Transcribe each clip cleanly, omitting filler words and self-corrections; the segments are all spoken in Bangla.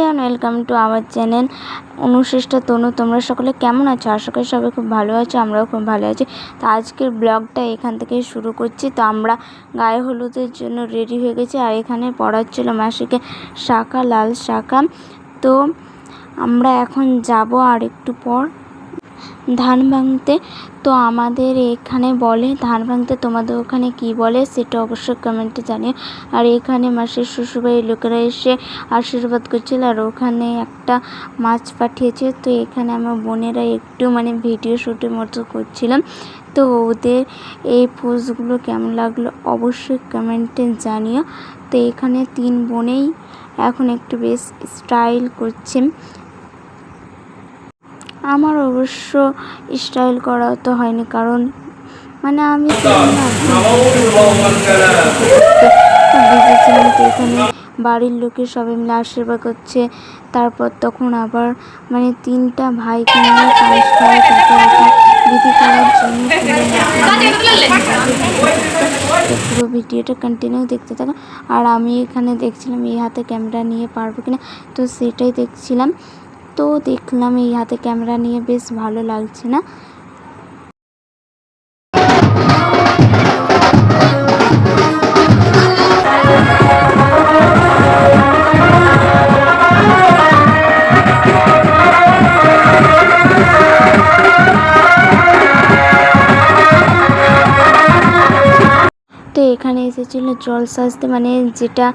Everyone, welcome to our channel Anushishta Tanu. তোমরা সকলে কেমন আছো? আশা করি সবাই খুব ভালো আছো, আমরাও খুব ভালো আছি। তো আজকের ব্লগটা এখান থেকেই শুরু করছি। তো আমরা গায়ে হলুদের জন্য রেডি হয়ে গেছি, আর এখানে পড়াচ্ছিল মাসিকে শাঁখা, লাল শাঁখা। তো আমরা এখন যাব আর একটু পর ধান ভাঙতে। তো আমাদের এখানে বলে ধান ভাঙতে, তোমাদের ওখানে কি বলে সেটা অবশ্যই কমেন্টে জানিও। আর এখানে মাসির শ্বশুরবাড়ির লোকেরা এসে আশীর্বাদ করছিল, আর ওখানে একটা মাছ পাঠিয়েছে। তো এখানে আমার বোনেরা একটু ভিডিও শ্যুটের মতো করছিলাম। তো ওদের এই পোজগুলো কেমন লাগলো অবশ্যই কমেন্টে জানিও। তো এখানে 3 বোনেই এখন একটু বেশ স্টাইল করছে। আমার অবশ্য স্টাইল করা তো হয়নি, কারণ আমি বুঝেছিলাম। তো এখানে বাড়ির লোকের সবাই মিলে আশীর্বাদ করছে। তারপর তখন আবার 3টা ভাইকে নিয়ে পায়েস খাওয়া, তারপর বিধি করার জন্য তো পুরো ভিডিওটা কন্টিনিউ দেখতে থাকো। আর আমি এখানে দেখছিলাম এই হাতে ক্যামেরা নিয়ে পারবো কিনা, তো সেটাই দেখছিলাম। তো দেখলাম এই হাতে ক্যামেরা নিয়ে বেশ ভালো লাগছে না। তো এখানে এসেছিলো জল সাজতে, যেটা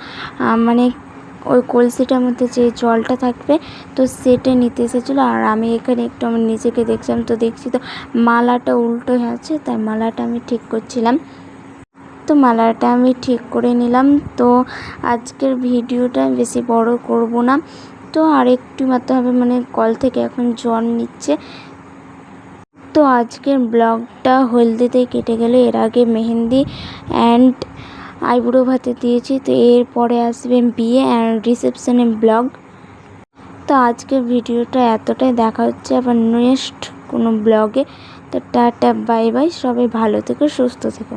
ওই কলসিটার মধ্যে যে জলটা থাকবে, তো সেটা নিতে এসেছিলো। আর আমি এখানে একটু আমার নিজেকে দেখছিলাম। তো দেখছি তো মালাটা উল্টো হয়ে আছে, তাই মালাটা আমি ঠিক করছিলাম। তো মালাটা আমি ঠিক করে নিলাম। তো আজকের ভিডিওটা বেশি বড় করব না। তো আর একটু মাত্র হবে, কল থেকে এখন জল নিচ্ছে। তো আজকের ব্লগটা হলদিতেই কেটে গেল। এর আগে মেহেন্দি অ্যান্ড আইবুড়ো ভাতে দিয়েছি। তো এরপরে আসবে বিয়ে অ্যান্ড রিসেপশনের ব্লগ। তো আজকের ভিডিওটা এতটাই, দেখা হচ্ছে আবার নেক্সট কোনো ব্লগে। তো টাটা, বাই বাই, সবাই ভালো থেকো, সুস্থ থেকো।